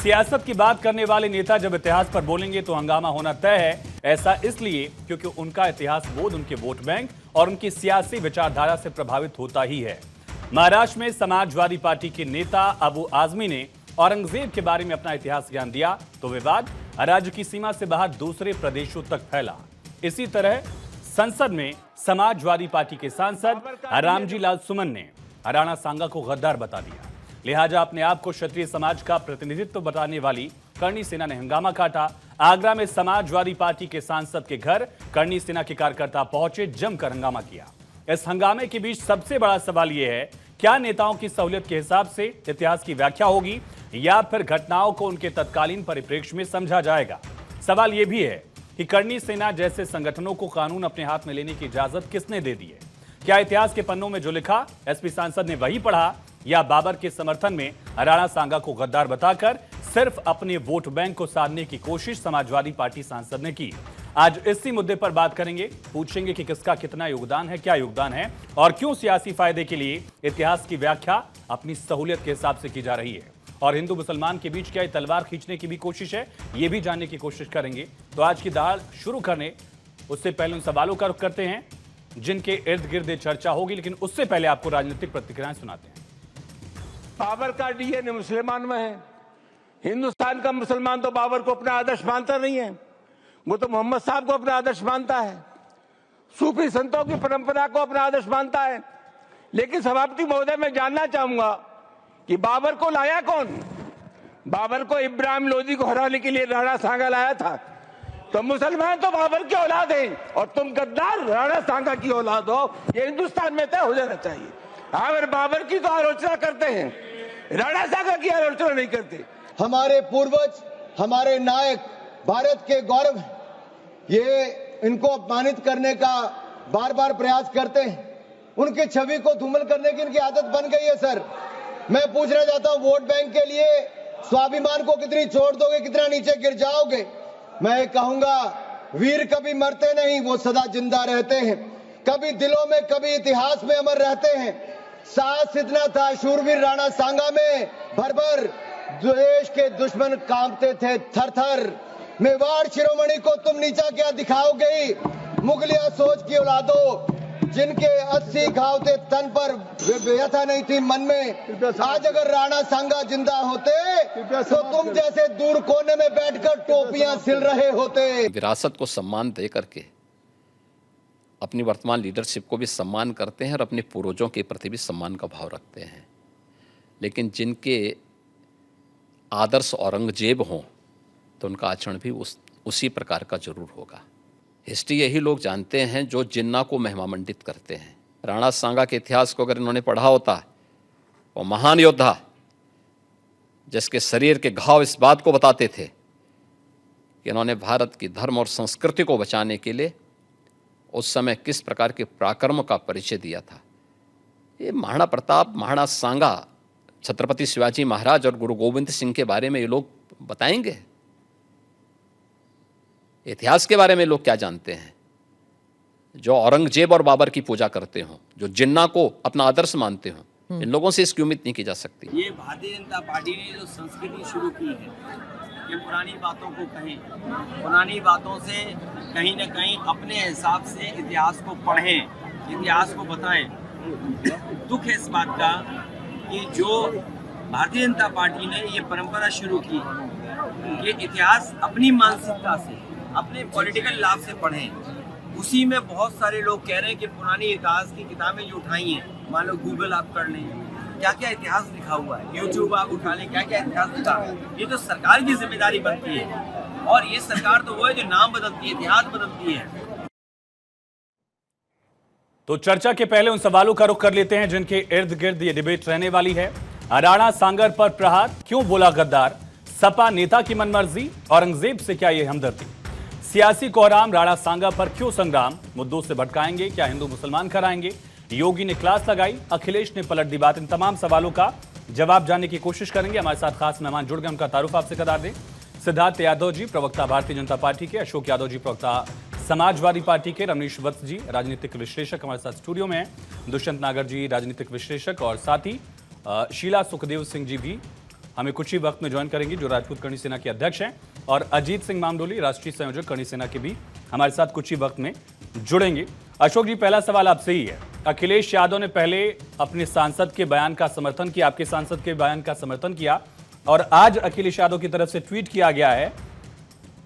सियासत की बात करने वाले नेता जब इतिहास पर बोलेंगे तो हंगामा होना तय है। ऐसा इसलिए क्योंकि उनका इतिहास बोध उनके वोट बैंक और उनकी सियासी विचारधारा से प्रभावित होता ही है। महाराष्ट्र में समाजवादी पार्टी के नेता अबू आजमी ने औरंगजेब के बारे में अपना इतिहास ज्ञान दिया तो विवाद राज्य की सीमा से बाहर दूसरे प्रदेशों तक फैला। इसी तरह संसद में समाजवादी पार्टी के सांसद रामजी लाल सुमन ने राणा सांगा को गद्दार बता दिया। लिहाजा अपने आप को क्षत्रिय समाज का प्रतिनिधित्व बताने वाली करणी सेना ने हंगामा काटा। आगरा में समाजवादी पार्टी के सांसद के घर करणी सेना के कार्यकर्ता पहुंचे, जमकर हंगामा किया। इस हंगामे के बीच सबसे बड़ा सवाल यह है, क्या नेताओं की सहूलियत के हिसाब से इतिहास की व्याख्या होगी या फिर घटनाओं को उनके तत्कालीन परिप्रेक्ष्य में समझा जाएगा। सवाल यह भी है कि करणी सेना जैसे संगठनों को कानून अपने हाथ में लेने की इजाजत किसने दे दी है। क्या इतिहास के पन्नों में जो लिखा एसपी सांसद ने वही पढ़ा या बाबर के समर्थन में राणा सांगा को गद्दार बताकर सिर्फ अपने वोट बैंक को साधने की कोशिश समाजवादी पार्टी सांसद ने की। आज इसी मुद्दे पर बात करेंगे, पूछेंगे कि किसका कितना योगदान है, क्या योगदान है और क्यों सियासी फायदे के लिए इतिहास की व्याख्या अपनी सहूलियत के हिसाब से की जा रही है और हिंदू मुसलमान के बीच क्या ये तलवार खींचने की भी कोशिश है, ये भी जानने की कोशिश करेंगे। तो आज की दाल शुरू करने उससे पहले उन सवालों का रुख करते हैं जिनके इर्द गिर्द चर्चा होगी, लेकिन उससे पहले आपको राजनीतिक प्रतिक्रियाएं सुनाते हैं। बाबर का डीएनए मुसलमान में है। हिंदुस्तान का मुसलमान तो बाबर को अपना आदर्श मानता नहीं है, वो तो मोहम्मद साहब को अपना आदर्श मानता है, सूफी संतों की परंपरा को अपना आदर्श मानता है। लेकिन सभापति महोदय, मैं जानना चाहूंगा कि बाबर को लाया कौन? बाबर को इब्राहिम लोदी को हराने के लिए राणा सांगा लाया था। तो मुसलमान तो बाबर की औलाद है और तुम गद्दार राणा सांगा की औलाद हो, ये हिंदुस्तान में तय हो जाना चाहिए। अगर बाबर की तो आलोचना करते हैं, राणा सांगा की आलोचना नहीं करते। हमारे पूर्वज, हमारे नायक भारत के गौरव, ये इनको अपमानित करने का बार बार प्रयास करते हैं। उनकी छवि को धूमिल करने की इनकी आदत बन गई है। सर, मैं पूछना चाहता हूं, वोट बैंक के लिए स्वाभिमान को कितनी छोड़ दोगे, कितना नीचे गिर जाओगे? मैं कहूंगा, वीर कभी मरते नहीं, वो सदा जिंदा रहते हैं, कभी दिलों में कभी इतिहास में अमर रहते हैं। साहस इतना था शूरवीर राणा सांगा में, भर भर देश के दुश्मन कांपते थे थर थर। मेवाड़ शिरोमणि को तुम नीचा क्या दिखाओगे? मुगलिया सोच की औलादो, जिनके 80 घाव थे तन पर, व्यथा नहीं थी मन में। आज अगर राणा सांगा जिंदा होते तो तुम जैसे दूर कोने में बैठकर टोपियां सिल रहे होते। विरासत को सम्मान दे करके अपनी वर्तमान लीडरशिप को भी सम्मान करते हैं और अपने पूर्वजों के प्रति भी सम्मान का भाव रखते हैं। लेकिन जिनके आदर्श औरंगजेब हों तो उनका आचरण भी उसी प्रकार का जरूर होगा। हिस्ट्री यही लोग जानते हैं जो जिन्ना को महिमामंडित करते हैं। राणा सांगा के इतिहास को अगर इन्होंने पढ़ा होता, वो महान योद्धा जिसके शरीर के घाव इस बात को बताते थे कि इन्होंने भारत की धर्म और संस्कृति को बचाने के लिए उस समय किस प्रकार के पराक्रम का परिचय दिया था। ये महाराणा प्रताप, महाराणा सांगा, छत्रपति शिवाजी महाराज और गुरु गोविंद सिंह के बारे में ये लोग बताएंगे। इतिहास के बारे में लोग क्या जानते हैं? जो औरंगजेब और बाबर की पूजा करते हों, जो जिन्ना को अपना आदर्श मानते हों, इन लोगों से इसकी उम्मीद नहीं की जा सकती। ये भारतीय जनता पार्टी ने जो संस्कृति शुरू की है, ये पुरानी बातों को कहें, पुरानी बातों से कहीं ना कहीं अपने हिसाब से इतिहास को पढ़ें, इतिहास को बताएं। दुख है इस बात का कि जो भारतीय जनता पार्टी ने ये परंपरा शुरू की, ये इतिहास अपनी मानसिकता से, अपने पॉलिटिकल लाभ से पढ़ें। उसी में बहुत सारे लोग कह रहे हैं कि पुरानी इतिहास की किताबें जो उठाई हैं, मान लो गूगल आप कर लें, क्या क्या इतिहास लिखा हुआ है, यूट्यूब आप उठा लें, क्या क्या इतिहास लिखा है। ये तो सरकार की जिम्मेदारी बनती है और ये सरकार तो वो है जो नाम बदलती है, इतिहास बदलती है। तो चर्चा के पहले उन सवालों का रुख कर लेते हैं जिनके इर्द गिर्द ये डिबेट रहने वाली है। राणा सांगा पर प्रहार, क्यों बोला गद्दार? सपा नेता की मनमर्जी, औरंगजेब से क्या ये हमदर्दी? सियासी कोहराम, राणा सांगा पर क्यों संग्राम? मुद्दों से भटकाएंगे, क्या हिंदू मुसलमान कराएंगे? योगी ने क्लास लगाई, अखिलेश ने पलट दी बात। इन तमाम सवालों का जवाब जानने की कोशिश करेंगे। हमारे साथ खास मेहमान जुड़ गए, उनका तारुफ आपसे करा दें। सिद्धार्थ यादव जी, प्रवक्ता भारतीय जनता पार्टी के, अशोक यादव जी, प्रवक्ता समाजवादी पार्टी के, रमनीश वत्स जी, राजनीतिक विश्लेषक हमारे साथ स्टूडियो में हैं, दुष्यंत नागर जी, राजनीतिक विश्लेषक, और साथ ही शीला सुखदेव सिंह जी भी हमें कुछ ही वक्त में ज्वाइन करेंगी, जो राजपूत करणी सेना के अध्यक्ष हैं, और अजीत सिंह मामडोली, राष्ट्रीय संयोजक करणी सेना के भी हमारे साथ कुछ ही वक्त में जुड़ेंगे। अशोक जी, पहला सवाल आपसे ही है। अखिलेश यादव ने पहले अपने सांसद के बयान का समर्थन किया, आपके सांसद के बयान का समर्थन किया, और आज अखिलेश यादव की तरफ से ट्वीट किया गया है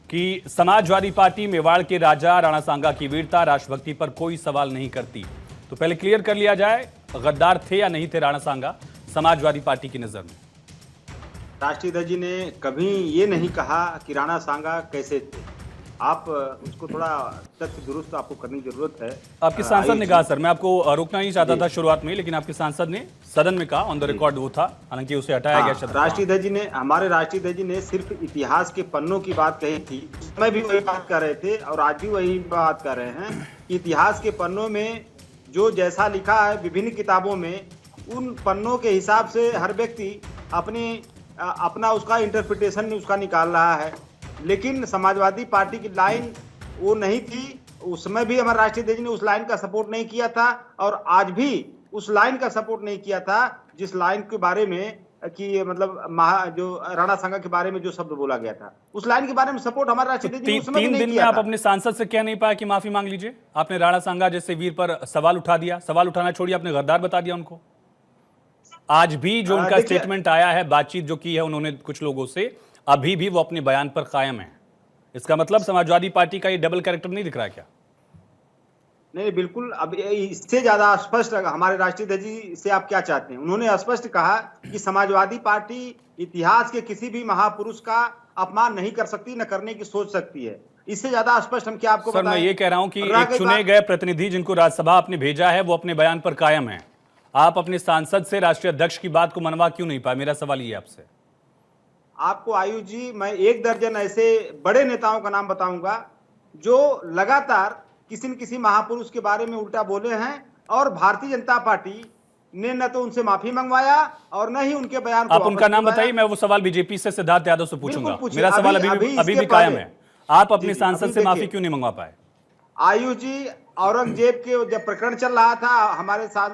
कि समाजवादी पार्टी मेवाड़ के राजा राणा सांगा की वीरता, राष्ट्रभक्ति पर कोई सवाल नहीं करती। तो पहले क्लियर कर लिया जाए, गद्दार थे या नहीं थे राणा सांगा समाजवादी पार्टी की नजर में? राष्ट्रीय अध्यक्ष जी ने कभी ये नहीं कहा कि राणा सांगा कैसे थे। आप उसको थोड़ा तथ्य दुरुस्त आपको करने की जरूरत है। आपके सांसद ने कहा, सर मैं आपको रोकना नहीं चाहता था शुरुआत में, लेकिन आपके सांसद ने सदन में कहा, ऑन द रिकॉर्ड वो था, हालांकि उसे हटाया गया शब्द। राष्ट्रीय अध्यक्ष जी ने, हमारे राष्ट्रीय अध्यक्ष जी ने सिर्फ इतिहास के पन्नों की बात कही थी। मैं भी वही बात कर रहे थे और आज भी वही बात कर रहे हैं कि इतिहास के पन्नों में जो जैसा लिखा है विभिन्न किताबों में, उन पन्नों के हिसाब से हर व्यक्ति अपना उसका इंटरप्रिटेशन उसका निकाल रहा है। लेकिन समाजवादी पार्टी की लाइन वो नहीं थी। उस समय भी हमारे राष्ट्रीय अध्यक्ष ने उस लाइन का सपोर्ट नहीं किया था और आज भी उस लाइन का सपोर्ट नहीं किया था जिस लाइन के बारे में कि मतलब जो राणा सांगा के बारे में जो शब्द बोला गया था, उस लाइन के बारे में सपोर्ट हमारे राष्ट्रीय अध्यक्ष ने उस समय भी नहीं किया। 3 दिन में आप अपने सांसद से कह नहीं पाया कि माफी मांग लीजिए? आपने राणा सांगा जैसे वीर पर सवाल उठा दिया, सवाल उठाना छोड़िए, आपने गद्दार बता दिया उनको। आज भी जो उनका स्टेटमेंट आया है, बातचीत जो की है उन्होंने कुछ लोगों से, अभी भी वो अपने बयान पर कायम है। इसका मतलब समाजवादी पार्टी का ये डबल कैरेक्टर नहीं दिख रहा है क्या? नहीं, बिल्कुल। अब इससे ज्यादा स्पष्ट हमारे राष्ट्रीय अध्यक्ष जी से आप क्या चाहते हैं? उन्होंने स्पष्ट कहा कि समाजवादी पार्टी इतिहास के किसी भी महापुरुष का अपमान नहीं कर सकती, न करने की सोच सकती है। इससे ज्यादा स्पष्ट हम क्या आपको सर मैं ये कह रहा हूं कि एक चुने गए प्रतिनिधि जिनको राज्यसभा आपने भेजा है, वो अपने बयान पर कायम है। आप अपने सांसद से राष्ट्रीय अध्यक्ष की बात को मनवा क्यों नहीं पाए? मेरा सवाल ये आपसे। आपको आयुष जी, मैं 1 दर्जन ऐसे बड़े नेताओं का नाम बताऊंगा जो लगातार किसी न किसी महापुरुष के बारे में उल्टा बोले हैं और भारतीय जनता पार्टी ने न तो उनसे माफी मंगवाया और न ही उनके बयान को आप उनका नाम बताइए, मैं वो सवाल बीजेपी से सिद्धार्थ यादव से पूछूंगा। मेरा सवाल अभी भी कायम है। आप अपने सांसद से माफी क्यों नहीं मंगवा पाए? आयुष जी, औरंगजेब के जब प्रकरण चल रहा था,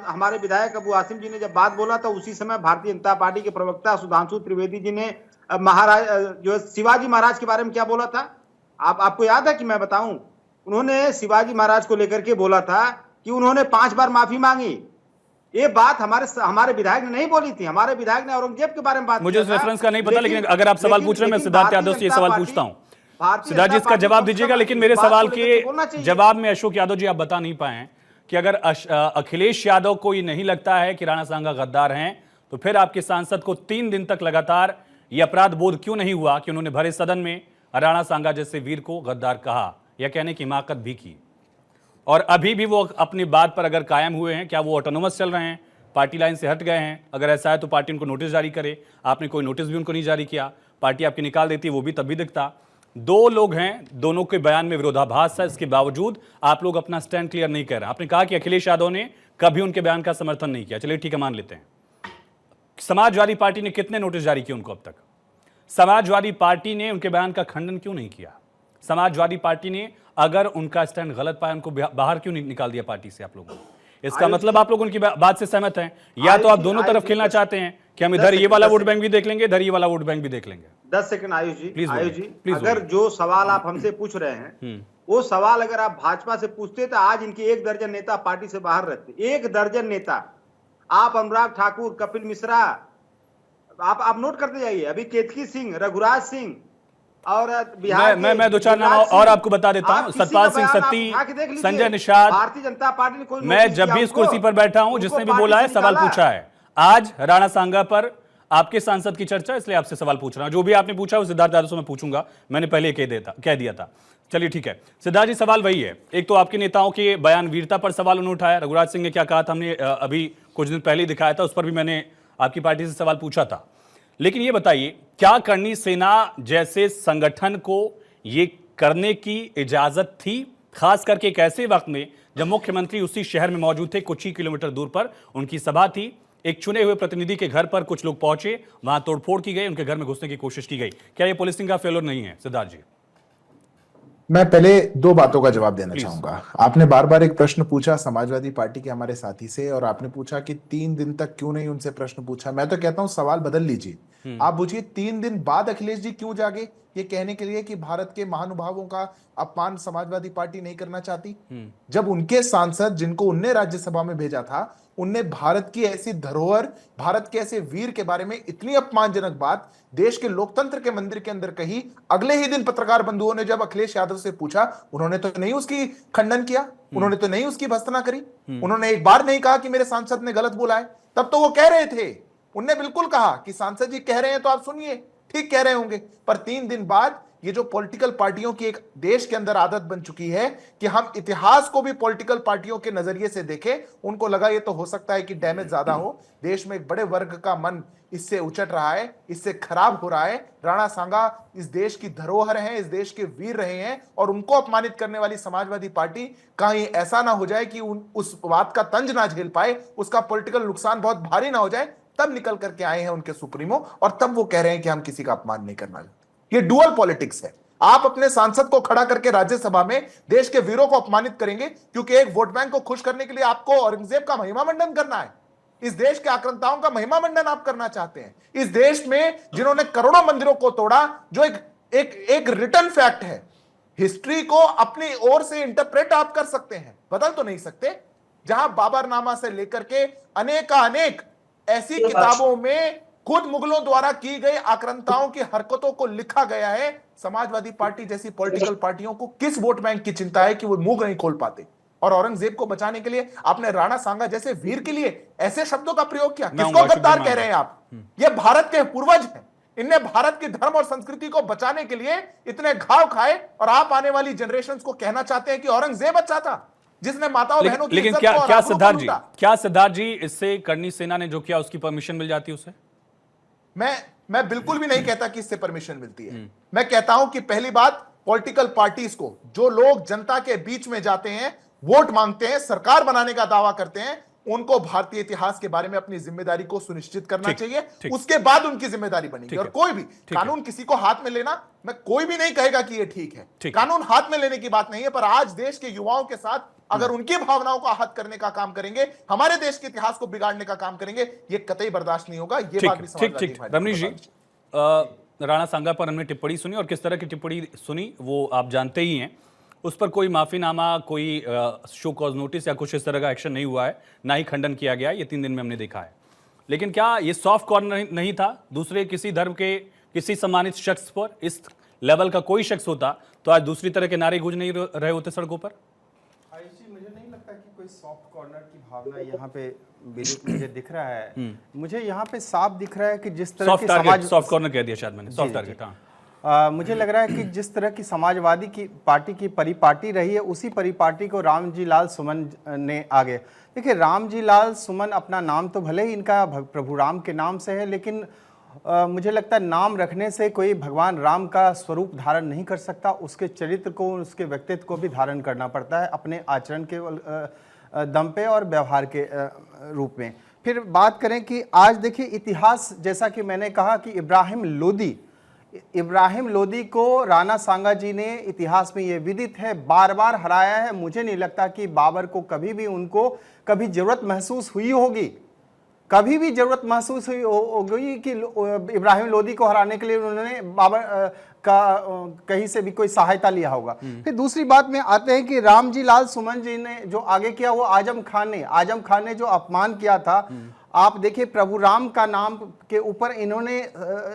हमारे विधायक अबू आसिम जी ने जब बात बोला था, उसी समय भारतीय जनता पार्टी के प्रवक्ता सुधांशु त्रिवेदी जी ने महाराज जो शिवाजी महाराज के बारे में क्या बोला था? आपको याद है कि मैं बताऊं? उन्होंने शिवाजी महाराज को लेकर के बोला था कि उन्होंने 5 बार माफी मांगी। ये बात हमारे विधायक ने नहीं बोली थी। हमारे विधायक ने औरंगजेब के बारे में बात, मुझे उस रेफरेंस का नहीं पता, लेकिन अगर आप सवाल पूछ रहे हैं, मैं सिद्धार्थ यादव से ये सवाल पूछता हूं। सिद्धार्थ जी इसका जवाब दीजिएगा, लेकिन मेरे सवाल के जवाब में अशोक यादव जी आप बता नहीं पाए कि अगर अखिलेश यादव को ये नहीं लगता है कि राणा सांगा गद्दार हैं, तो फिर आपके सांसद को 3 दिन तक लगातार ये अपराध बोध क्यों नहीं हुआ कि उन्होंने भरे सदन में राणा सांगा जैसे वीर को गद्दार कहा या कहने की हिमाकत भी की? और अभी भी वो अपनी बात पर अगर कायम हुए हैं, क्या वो ऑटोनोमस चल रहे हैं, पार्टी लाइन से हट गए हैं? अगर ऐसा है तो पार्टी उनको नोटिस जारी करे। आपने कोई नोटिस भी उनको नहीं जारी किया, पार्टी आपकी निकाल देती, वो भी तब भी दिखता। 2 लोग हैं, दोनों के बयान में विरोधाभास है, इसके बावजूद आप लोग अपना स्टैंड क्लियर नहीं कर रहे। आपने कहा कि अखिलेश यादव ने कभी उनके बयान का समर्थन नहीं किया, चलिए ठीक है, मान लेते हैं। समाजवादी पार्टी ने कितने नोटिस जारी किए उनको अब तक? समाजवादी पार्टी ने उनके बयान का खंडन क्यों नहीं किया? समाजवादी पार्टी ने अगर उनका स्टैंड गलत पाया, उनको बाहर क्यों नहीं निकाल दिया पार्टी से आप लोगों ने? इसका मतलब आप लोग उनकी बात से सहमत हैं, या तो आप दोनों तरफ खेलना चाहते हैं कि हम इधर ये वाला वोट बैंक भी देख लेंगे, इधर ये वाला वोट बैंक भी देख लेंगे? 10 सेकंड आयुष जी। आयुष जी, अगर जो सवाल आप हमसे पूछ रहे हैं, वो सवाल अगर आप भाजपा से पूछते तो आज इनके 1 दर्जन नेता पार्टी से बाहर रहते। 1 दर्जन नेता। आप अनुराग ठाकुर, कपिल मिश्रा, आप नोट करते जाइए। अभी केतकी सिंह, रघुराज सिंह और बिहार मैं 2-4 नाम और आपको बता देता हूं। सतपाल सिंह सत्ती, संजय निषाद। भारतीय जनता पार्टी ने कोई, मैं जब भी इस कुर्सी पर बैठा हूं, जिसने भी बोला है, सवाल पूछा है। आज राणा सांगा पर आपके सांसद की चर्चा, इसलिए आपसे सवाल पूछ रहा हूं। जो भी आपने पूछा वो सिद्धार्थ यादव से मैं पूछूंगा, मैंने पहले कह दिया था। चलिए ठीक है सिद्धार्थ जी, सवाल वही है। एक तो आपके नेताओं के बयान वीरता पर सवाल उन्होंने उठाया। रघुराज सिंह ने क्या कहा था हमने अभी कुछ दिन पहले दिखाया था, उस पर भी मैंने आपकी पार्टी से सवाल पूछा था। लेकिन ये बताइए, क्या करणी सेना जैसे संगठन को ये करने की इजाजत थी, खास करके एक ऐसे वक्त में जब मुख्यमंत्री उसी शहर में मौजूद थे? कुछ ही किलोमीटर दूर पर उनकी सभा थी। एक चुने हुए प्रतिनिधि के घर पर कुछ लोग पहुंचे, वहां तोड़फोड़ की गई, उनके घर में घुसने की कोशिश की गई। क्या ये पुलिसिंग का फेलोर नहीं है सिद्धार्थ जी? मैं पहले दो बातों का जवाब देना चाहूंगा। आपने बार बार एक प्रश्न पूछा समाजवादी पार्टी के हमारे साथी से, और आपने पूछा कि 3 दिन तक क्यों नहीं उनसे प्रश्न पूछा। मैं तो कहता हूं सवाल बदल लीजिए, आप पूछिए 3 दिन बाद अखिलेश जी क्यों जागे ये कहने के लिए कि भारत के महानुभावों का अपमान समाजवादी पार्टी नहीं करना चाहती। जब उनके सांसद जिनको उनने राज्यसभा में भेजा था, उनने भारत की ऐसी धरोहर, भारत के ऐसे वीर के बारे में इतनी अपमानजनक बात देश के लोकतंत्र के मंदिर के अंदर कही, अगले ही दिन पत्रकार बंधुओं ने जब अखिलेश यादव से पूछा, उन्होंने तो नहीं उसकी खंडन किया, उन्होंने तो नहीं उसकी भर्त्सना करी, उन्होंने एक बार नहीं कहा कि मेरे सांसद ने गलत बोला है। तब तो वो कह रहे थे, उनने बिल्कुल कहा कि सांसद जी कह रहे हैं तो आप सुनिए, ठीक कह रहे होंगे। पर 3 दिन बाद ये जो पॉलिटिकल पार्टियों की एक देश के अंदर आदत बन चुकी है कि हम इतिहास को भी पॉलिटिकल पार्टियों के नजरिए से देखें, उनको लगा ये तो हो सकता है कि डैमेज ज्यादा हो, देश में एक बड़े वर्ग का मन इससे उचट रहा है, इससे खराब हो रहा है। राणा सांगा इस देश की धरोहर हैं, इस देश के वीर रहे हैं, और उनको अपमानित करने वाली समाजवादी पार्टी कहीं ऐसा ना हो जाए कि उस बात का तंज ना झेल पाए, उसका पॉलिटिकल नुकसान बहुत भारी ना हो जाए, तब निकल करके आए हैं उनके सुप्रीमो, और तब वो कह रहे हैं कि हम किसी का अपमान नहीं करना। ये डुअल पॉलिटिक्स है। आप अपने सांसद को खड़ा करके राज्यसभा में देश के वीरों को अपमानित करेंगे क्योंकि एक वोट बैंक को खुश करने के लिए आपको औरंगजेब का महिमा मंडन करना है। इस देश के आक्रांताओं का महिमा मंडन आप करना चाहते हैं। इस देश में जिन्होंने करोड़ों मंदिरों को तोड़ा, जो एक रिटन फैक्ट है, हिस्ट्री को अपनी ओर से इंटरप्रेट आप कर सकते हैं, बदल तो नहीं सकते। जहां बाबरनामा से लेकर के अनेक ऐसी किताबों में खुद मुगलों द्वारा की गई आक्रांताओं की हरकतों को लिखा गया है। समाजवादी पार्टी जैसी पॉलिटिकल पार्टियों को किस वोट बैंक की चिंता है कि वो मुंह नहीं खोल पाते। और औरंगजेब को बचाने के लिए आपने राणा सांगा जैसे वीर के लिए ऐसे शब्दों का प्रयोग किया। किसको गद्दार कह रहे हैं आप? ये भारत के पूर्वज हैं, इनने भारत की धर्म और संस्कृति को बचाने के लिए इतने घाव खाए, और आप आने वाली जनरेशन को कहना चाहते हैं कि औरंगजेब अच्छा था जिसने माताओं बहनों की लेकिन इज्जत क्या को और क्या आबरू को सिद्धार्थ जी, लूटा। क्या सिद्धार्थ जी इससे करनी सेना ने जो किया उसकी परमिशन मिल जाती है उसे? मैं बिल्कुल भी नहीं कहता कि इससे परमिशन मिलती है। मैं कहता हूं कि पहली बात, पॉलिटिकल पार्टीज को, जो लोग जनता के बीच में जाते हैं, वोट मांगते हैं, सरकार बनाने का दावा करते हैं, उनको भारतीय इतिहास के बारे में अपनी जिम्मेदारी को सुनिश्चित करना चाहिए। उसके बाद उनकी जिम्मेदारी बनेगी। और कोई भी कानून किसी को हाथ में लेना, मैं कोई भी नहीं कहेगा कि ये ठीक है, कानून हाथ में लेने की बात नहीं है, पर आज देश के युवाओं के साथ अगर उनकी भावनाओं को आहत करने का काम करेंगे, हमारे देश के इतिहास को बिगाड़ने का काम करेंगे, ये कतई बर्दाश्त नहीं होगा। ये बात भी समाजवादी पार्टी। रमनीश जी, राणा सांगा पर हमने टिप्पणी सुनी, और किस तरह की टिप्पणी सुनी वो आप जानते ही हैं। उस पर कोई माफीनामा, कोई शो कॉज नोटिस या कुछ इस तरह का एक्शन नहीं हुआ है, ना ही खंडन किया गया है, ये 3 दिन में हमने देखा है। लेकिन क्या ये सॉफ्ट कॉर्नर नहीं था दूसरे किसी धर्म के किसी सम्मानित शख्स पर? इस लेवल का कोई शख्स होता तो आज दूसरी तरह के नारे गूंज नहीं रहे होते सड़कों पर। मुझे नहीं लगता कि कोई सॉफ्ट कॉर्नर की भावना यहाँ पे मुझे दिख रहा है। मुझे यहाँ पे साफ दिख रहा है कि जिस तरह की सॉफ्ट कॉर्नर कह दिया शायद मैंने, सॉफ्ट टारगेट। मुझे लग रहा है कि जिस तरह की समाजवादी की पार्टी की परिपाटी रही है, उसी परिपाटी को रामजी लाल सुमन ने आगे। देखिए, रामजी लाल सुमन अपना नाम तो भले ही इनका प्रभु राम के नाम से है, लेकिन मुझे लगता है नाम रखने से कोई भगवान राम का स्वरूप धारण नहीं कर सकता। उसके चरित्र को, उसके व्यक्तित्व को भी धारण करना पड़ता है अपने आचरण के दम पे और व्यवहार के रूप में। फिर बात करें कि आज देखिए इतिहास, जैसा कि मैंने कहा कि इब्राहिम लोदी को राणा सांगा जी ने इतिहास में ये विदित है बार बार हराया है। मुझे नहीं लगता कि बाबर को कभी भी उनको कभी जरूरत महसूस हुई होगी, कभी भी जरूरत महसूस हुई होगी कि इब्राहिम लोदी को हराने के लिए उन्होंने बाबर का कहीं से भी कोई सहायता लिया होगा। फिर दूसरी बात में आते हैं कि रामजी लाल सुमन जी ने जो आगे किया, वो आजम खान ने जो अपमान किया था। आप देखिए, प्रभु राम का नाम के ऊपर इन्होंने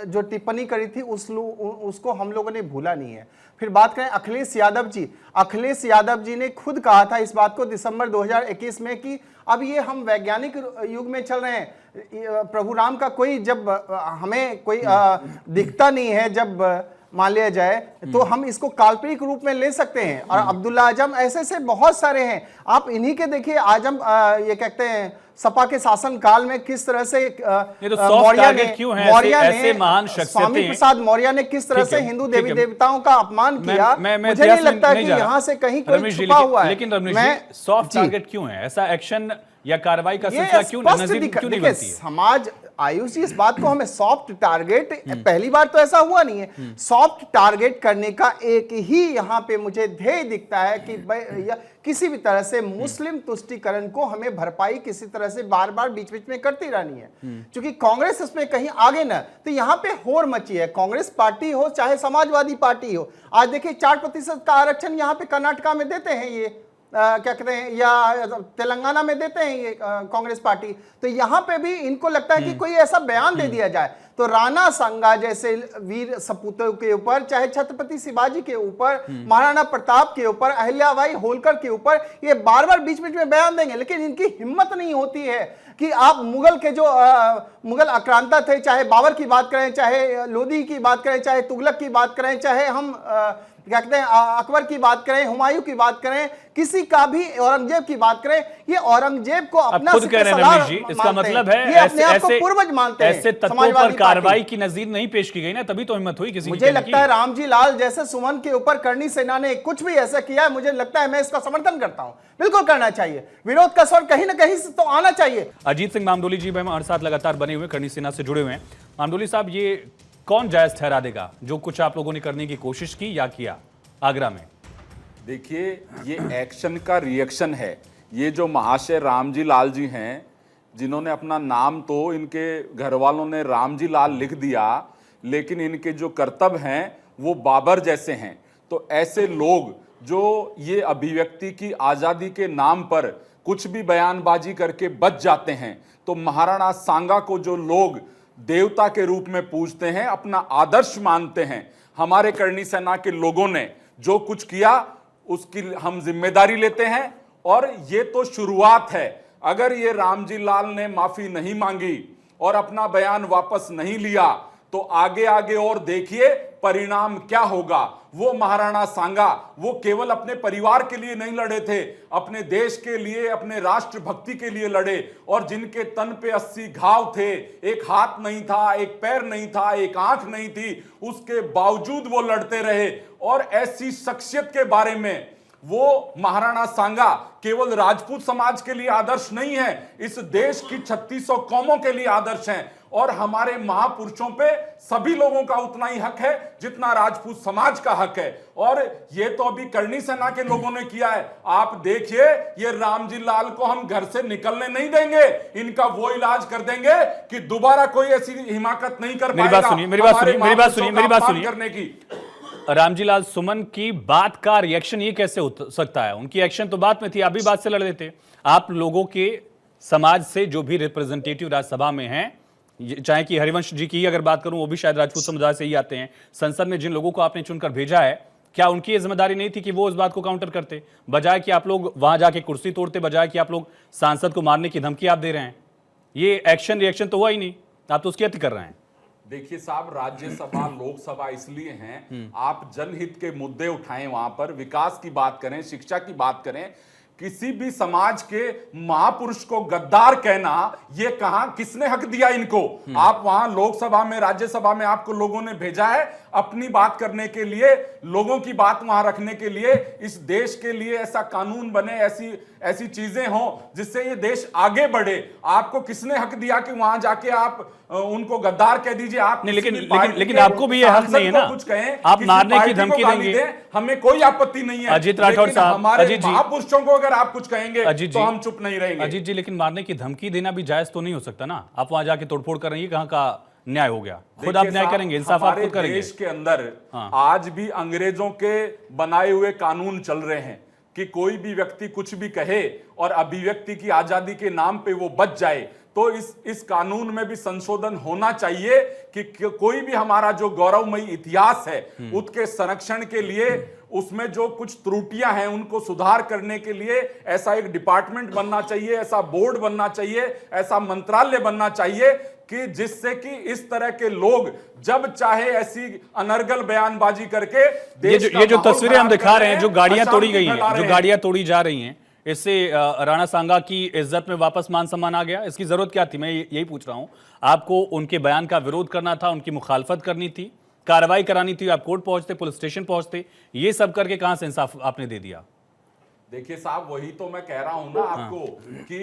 जो टिप्पणी करी थी उसको हम लोगों ने भूला नहीं है। फिर बात करें अखिलेश यादव जी ने खुद कहा था इस बात को दिसंबर 2021 में कि अब ये हम वैज्ञानिक युग में चल रहे हैं। प्रभु राम का कोई जब हमें कोई दिखता नहीं है, जब मान लिया जाए तो हम इसको काल्पनिक रूप में ले सकते हैं। और अब्दुल्ला आजम ऐसे से बहुत सारे हैं। आप इन्हीं के देखिए, आजम ये कहते हैं सपा के शासन काल में किस तरह से स्वामी प्रसाद मौर्य ने किस तरह से हिंदू देवी देवताओं का अपमान किया। मुझे नहीं लगता कि यहाँ से कहीं कोई छुपा हुआ है। लेकिन रमनीश जी, सॉफ्ट टारगेट क्यों है? ऐसा एक्शन या कार्रवाई का सिलसिला क्यों नहीं बनती है? समाज आयुष जी, इस बात को हमें सॉफ्ट टारगेट, पहली बार तो ऐसा हुआ नहीं है, सॉफ्ट टारगेट करने का एक ही यहाँ पे मुझे ध्येय दिखता है कि किसी भी तरह से मुस्लिम तुष्टीकरण को हमें भरपाई किसी तरह से बार बार बीच बीच में करती रहनी है, क्योंकि कांग्रेस इसमें कहीं आगे ना, तो यहाँ पे होड़ मची है। कांग्रेस पार्टी हो चाहे समाजवादी पार्टी हो, आज देखिए 4% का आरक्षण यहाँ पे कर्नाटका में देते हैं, ये क्या कहते हैं, या तेलंगाना में देते हैं ये कांग्रेस पार्टी, तो यहां पे भी इनको लगता है कि कोई ऐसा बयान दे दिया जाए। तो राणा सांगा जैसे वीर सपूतों के ऊपर, चाहे छत्रपति शिवाजी के ऊपर, महाराणा प्रताप के ऊपर, अहिल्याबाई होलकर के ऊपर, ये बार बार बीच बीच में बयान देंगे, लेकिन इनकी हिम्मत नहीं होती है कि आप मुगल के जो मुगल आक्रांता थे, चाहे बाबर की बात करें, चाहे लोधी की बात करें, चाहे तुगलक की बात करें, चाहे हम क्या कहते हैं अकबर की बात करें, हुमायूं की बात करें, किसी का भी, औरंगजेब की बात करें, ये औरंगजेब को अपना खुद कह रहे हैं रमेश जी, इसका मतलब है ऐसे पूर्वज मानते हैं, ऐसे तत्वों पर कार्रवाई की नजीर नहीं पेश की गई ना, तभी तो हिम्मत हुई किसी की। मुझे लगता है रामजी लाल जैसे सुमन के ऊपर करणी सेना ने कुछ भी ऐसा किया है, मुझे लगता है मैं इसका समर्थन करता हूं, बिल्कुल करना चाहिए, विरोध का स्वर कहीं ना कहीं से तो आना चाहिए। अजीत सिंह मामडोली जी हमारे साथ लगातार बने हुए, करणी सेना से जुड़े हुए हैं। मामडोली साहब, ये कौन जायज ठहरा देगा जो कुछ आप लोगों ने करने की कोशिश की या किया आगरा में? देखिए, ये एक्शन का रिएक्शन है। ये जो महाशय रामजी लाल जी हैं, जिन्होंने अपना नाम तो इनके घर वालों ने रामजी लाल लिख दिया, लेकिन इनके जो कर्तव्य हैं वो बाबर जैसे हैं। तो ऐसे लोग जो ये अभिव्यक्ति की आज़ादी के नाम पर कुछ भी बयानबाजी करके बच जाते हैं, तो महाराणा सांगा को जो लोग देवता के रूप में पूजते हैं, अपना आदर्श मानते हैं, हमारे करणी सेना के लोगों ने जो कुछ किया उसकी हम जिम्मेदारी लेते हैं। और ये तो शुरुआत है। अगर ये रामजी लाल ने माफी नहीं मांगी और अपना बयान वापस नहीं लिया, तो आगे आगे और देखिए परिणाम क्या होगा। वो महाराणा सांगा, वो केवल अपने परिवार के लिए नहीं लड़े थे, अपने देश के लिए, अपने राष्ट्र भक्ति के लिए लड़े, और जिनके तन पे 80 घाव थे, एक हाथ नहीं था, एक पैर नहीं था, एक आंख नहीं थी, उसके बावजूद वो लड़ते रहे। और ऐसी शख्सियत के बारे में वो महाराणा सांगा केवल राजपूत समाज के लिए आदर्श नहीं है, इस देश की 3600 कौमों के लिए आदर्श हैं। और हमारे महापुरुषों पे सभी लोगों का उतना ही हक है जितना राजपूत समाज का हक है। और ये तो अभी करणी सेना के लोगों ने किया है। आप देखिए, ये रामजी लाल को हम घर से निकलने नहीं देंगे, इनका वो इलाज कर देंगे कि दोबारा कोई ऐसी हिमाकत नहीं कर पाएगा। मेरी बात सुनिए करने की। रामजी लाल सुमन की बात का रिएक्शन ये कैसे हो सकता है? उनकी एक्शन तो बात में थी, आप भी बात से लड़ देते। आप लोगों के समाज से जो भी रिप्रेजेंटेटिव राज्यसभा में हैं, चाहे कि हरिवंश जी की अगर बात करूं, वो भी शायद राजपूत समुदाय से ही आते हैं, संसद में जिन लोगों को आपने चुनकर भेजा है, क्या उनकी जिम्मेदारी नहीं थी कि वो इस बात को काउंटर करते, बजाय कि आप लोग वहां जाके कुर्सी तोड़ते, बजाय कि आप लोग सांसद को मारने की धमकी आप दे रहे हैं? ये एक्शन रिएक्शन तो हुआ ही नहीं, आप तो उसकी हत्या कर रहे हैं। देखिए साहब, राज्यसभा लोकसभा इसलिए हैं, आप जनहित के मुद्दे उठाएं, वहां पर विकास की बात करें, शिक्षा की बात करें। किसी भी समाज के महापुरुष को गद्दार कहना, ये कहां, किसने हक दिया इनको? आप वहां लोकसभा में, राज्यसभा में आपको लोगों ने भेजा है अपनी बात करने के लिए, लोगों की बात वहां रखने के लिए, इस देश के लिए ऐसा कानून बने, ऐसी चीजें हों जिससे ये देश आगे बढ़े। आपको किसने हक दिया कि वहां जाके आप उनको गद्दार कह दीजिए? आप नहीं, लेकिन आपको भी ये हक नहीं है ना, कुछ कहें, आप मारने की धमकी देंगे, हमें कोई आपत्ति नहीं है। अजीत राठौड़ साहब, हमारे महापुरुषों को अगर आप कुछ कहेंगे तो हम चुप नहीं रहेंगे। अजीत जी, लेकिन मारने की धमकी देना भी जायज तो नहीं हो सकता ना? आप वहां जाके तोड़फोड़ कर रही है, कहां का न्याय हो गया? खुद आप न्याय करेंगे, इंसाफ आप खुद करेंगे। देश के अंदर आज भी अंग्रेजों के बनाए हुए कानून चल रहे हैं कि कोई भी व्यक्ति कुछ भी कहे और अभिव्यक्ति की आजादी के नाम पे वो बच जाए। तो इस कानून में भी संशोधन होना चाहिए कि कोई भी हमारा जो गौरवमयी इतिहास है उसके संरक्षण के लिए, उसमें जो कुछ त्रुटियां हैं उनको सुधार करने के लिए ऐसा एक डिपार्टमेंट बनना चाहिए, ऐसा बोर्ड बनना चाहिए, ऐसा मंत्रालय बनना चाहिए कि जिससे कि इस तरह के लोग जब चाहे ऐसी अनर्गल बयानबाजी करके ये जो तस्वीरें हम दिखा रहे हैं, जो गाड़ियां तोड़ी गई हैं, जो गाड़ियां तोड़ी जा रही हैं, इससे राणा सांगा की इज्जत में वापस मान सम्मान आ गया? इसकी जरूरत क्या थी? मैं यही पूछ रहा हूं। आपको उनके बयान का विरोध करना था, उनकी मुखालफत करनी थी, कार्रवाई करानी थी, आप कोर्ट पहुंचते, पुलिस स्टेशन पहुंचते, ये सब करके कहां से इंसाफ आपने दे दिया? देखिए साहब, वही तो मैं कह रहा हूं ना आपको कि